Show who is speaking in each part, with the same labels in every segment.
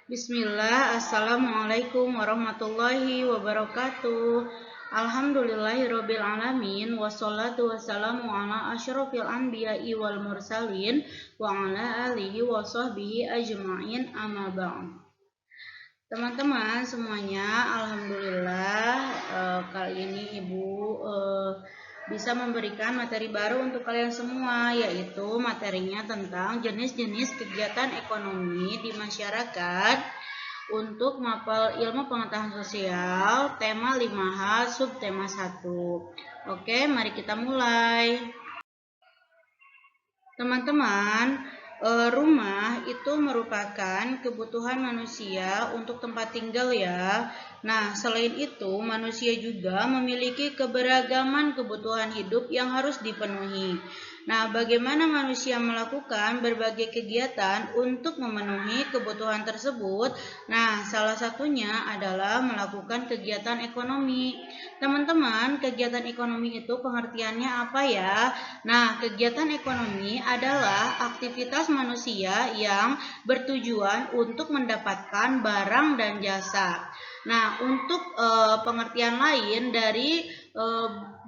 Speaker 1: Bismillah, Assalamualaikum warahmatullahi wabarakatuh. Alhamdulillahirabbil alamin wassalatu wassalamu ala asyrofil anbiya'i wal mursalin wa ala alihi wa sahbihi ajma'in amma ba'd. Teman-teman semuanya, alhamdulillah kali ini Ibu bisa memberikan materi baru untuk kalian semua, yaitu materinya tentang jenis-jenis kegiatan ekonomi di masyarakat untuk mapel ilmu pengetahuan sosial, tema 5H, subtema 1. Oke, mari kita mulai. Teman-teman, rumah itu merupakan kebutuhan manusia untuk tempat tinggal ya. Nah, selain itu, manusia juga memiliki keberagaman kebutuhan hidup yang harus dipenuhi. Nah, bagaimana manusia melakukan berbagai kegiatan untuk memenuhi kebutuhan tersebut? Nah, salah satunya adalah melakukan kegiatan ekonomi. Teman-teman, kegiatan ekonomi itu pengertiannya apa ya? Nah, kegiatan ekonomi adalah aktivitas manusia yang bertujuan untuk mendapatkan barang dan jasa. Nah, untuk pengertian lain dari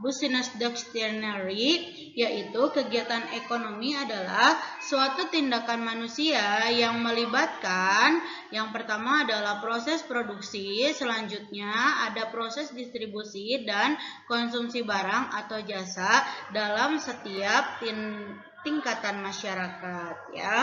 Speaker 1: Business Dictionary, yaitu kegiatan ekonomi adalah suatu tindakan manusia yang melibatkan yang pertama adalah proses produksi, selanjutnya ada proses distribusi dan konsumsi barang atau jasa dalam setiap tingkatan masyarakat ya.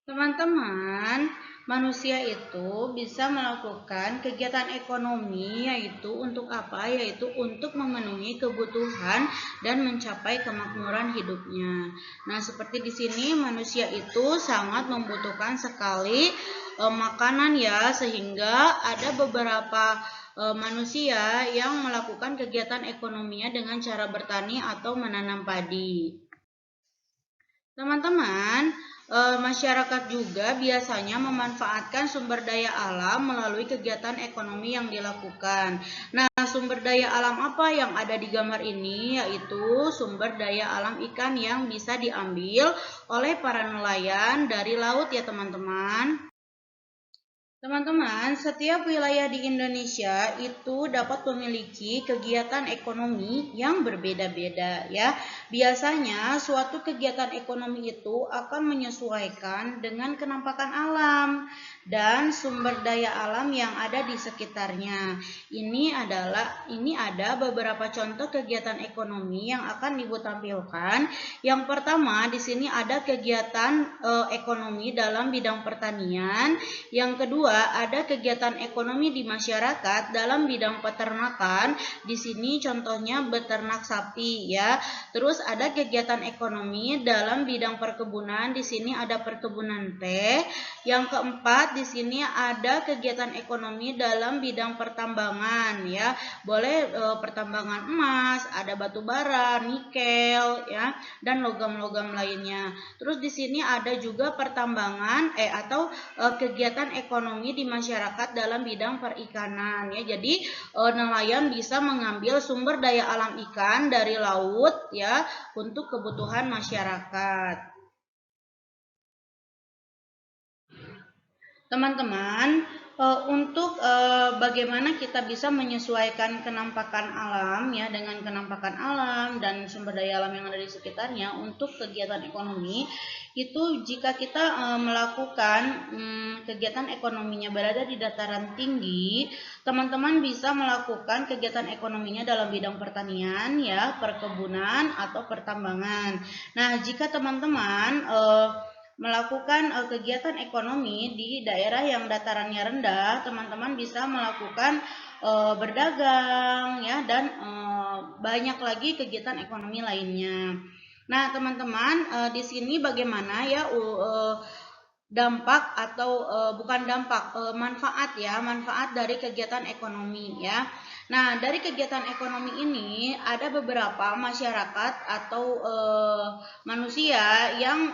Speaker 1: Teman-teman, manusia itu bisa melakukan kegiatan ekonomi yaitu untuk apa? Yaitu untuk memenuhi kebutuhan dan mencapai kemakmuran hidupnya. Nah, seperti di sini manusia itu sangat membutuhkan sekali makanan ya, sehingga ada beberapa manusia yang melakukan kegiatan ekonominya dengan cara bertani atau menanam padi. Teman-teman, masyarakat juga biasanya memanfaatkan sumber daya alam melalui kegiatan ekonomi yang dilakukan. Nah, sumber daya alam apa yang ada di gambar ini? Yaitu sumber daya alam ikan yang bisa diambil oleh para nelayan dari laut ya teman-teman. Teman-teman, setiap wilayah di Indonesia itu dapat memiliki kegiatan ekonomi yang berbeda-beda ya. Biasanya suatu kegiatan ekonomi itu akan menyesuaikan dengan kenampakan alam dan sumber daya alam yang ada di sekitarnya. Ini ada beberapa contoh kegiatan ekonomi yang akan Ibu tampilkan. Yang pertama di sini ada kegiatan ekonomi dalam bidang pertanian. Yang kedua ada kegiatan ekonomi di masyarakat dalam bidang peternakan. Di sini contohnya beternak sapi ya. Terus ada kegiatan ekonomi dalam bidang perkebunan. Di sini ada perkebunan teh. Yang keempat di sini ada kegiatan ekonomi dalam bidang pertambangan ya. Boleh pertambangan emas, ada batu bara, nikel ya, dan logam-logam lainnya. Terus di sini ada juga pertambangan atau kegiatan ekonomi di masyarakat dalam bidang perikanan ya. Jadi nelayan bisa mengambil sumber daya alam ikan dari laut ya untuk kebutuhan masyarakat. Teman-teman, untuk bagaimana kita bisa menyesuaikan kenampakan alam ya dengan kenampakan alam dan sumber daya alam yang ada di sekitarnya untuk kegiatan ekonomi itu jika kita melakukan kegiatan ekonominya berada di dataran tinggi, teman-teman bisa melakukan kegiatan ekonominya dalam bidang pertanian ya, perkebunan atau pertambangan. Nah, jika teman-teman melakukan kegiatan ekonomi di daerah yang datarannya rendah, teman-teman bisa melakukan berdagang ya dan banyak lagi kegiatan ekonomi lainnya. Nah, teman-teman, di sini bagaimana ya dampak atau bukan dampak, manfaat ya, manfaat dari kegiatan ekonomi ya. Nah, dari kegiatan ekonomi ini ada beberapa masyarakat atau manusia yang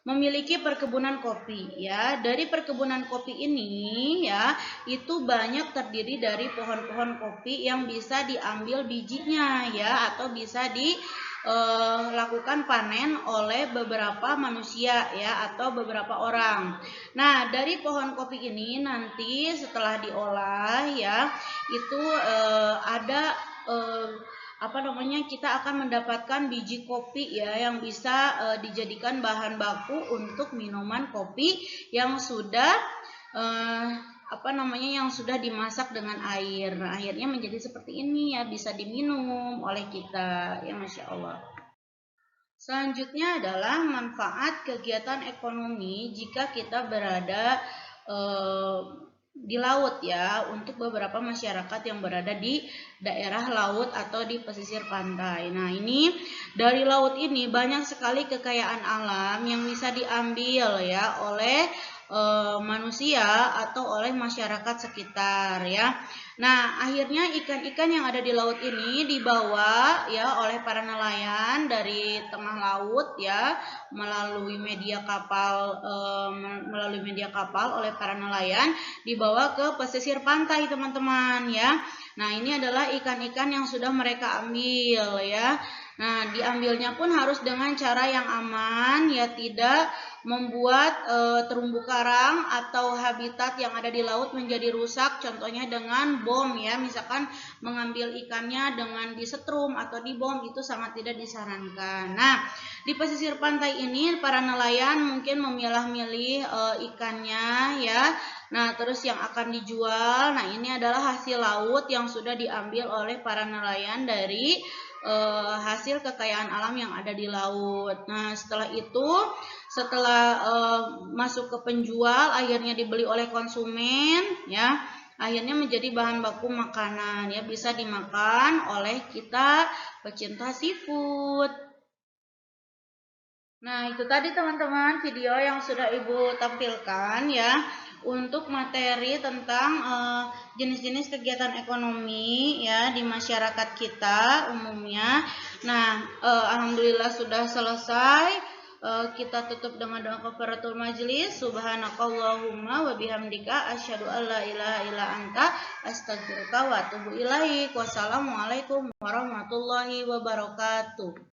Speaker 1: memiliki perkebunan kopi ya. Dari perkebunan kopi ini ya, itu banyak terdiri dari pohon-pohon kopi yang bisa diambil bijinya ya, atau bisa lakukan panen oleh beberapa manusia ya atau beberapa orang. Nah, dari pohon kopi ini nanti setelah diolah ya itu ada kita akan mendapatkan biji kopi ya yang bisa dijadikan bahan baku untuk minuman kopi yang sudah yang sudah dimasak dengan air. Nah, akhirnya menjadi seperti ini ya, bisa diminum oleh kita ya, Masya Allah. Selanjutnya adalah manfaat kegiatan ekonomi jika kita berada di laut ya, untuk beberapa masyarakat yang berada di daerah laut atau di pesisir pantai. Nah, ini dari laut ini banyak sekali kekayaan alam yang bisa diambil ya oleh manusia atau oleh masyarakat sekitar ya. Nah, akhirnya ikan-ikan yang ada di laut ini dibawa ya oleh para nelayan dari tengah laut ya melalui media kapal oleh para nelayan dibawa ke pesisir pantai, teman-teman ya. Nah, ini adalah ikan-ikan yang sudah mereka ambil ya. Nah, diambilnya pun harus dengan cara yang aman ya, tidak membuat terumbu karang atau habitat yang ada di laut menjadi rusak, contohnya dengan bom ya, misalkan mengambil ikannya dengan disetrum atau dibom, itu sangat tidak disarankan. Nah, di pesisir pantai ini para nelayan mungkin memilah-milih ikannya ya. Nah, terus yang akan dijual, nah ini adalah hasil laut yang sudah diambil oleh para nelayan dari hasil kekayaan alam yang ada di laut. Nah, setelah masuk ke penjual, akhirnya dibeli oleh konsumen ya, akhirnya menjadi bahan baku makanan ya, bisa dimakan oleh kita pecinta seafood. Nah, itu tadi teman-teman video yang sudah Ibu tampilkan ya untuk materi tentang jenis-jenis kegiatan ekonomi ya di masyarakat kita umumnya. Nah, alhamdulillah sudah selesai. Kita tutup dengan doa kafaratul majlis. Subhanakallahumma wa bihamdika asyhadu an la ilaha illa anta astaghfiruka wa atubu ilaik. Wassalamualaikum warahmatullahi wabarakatuh.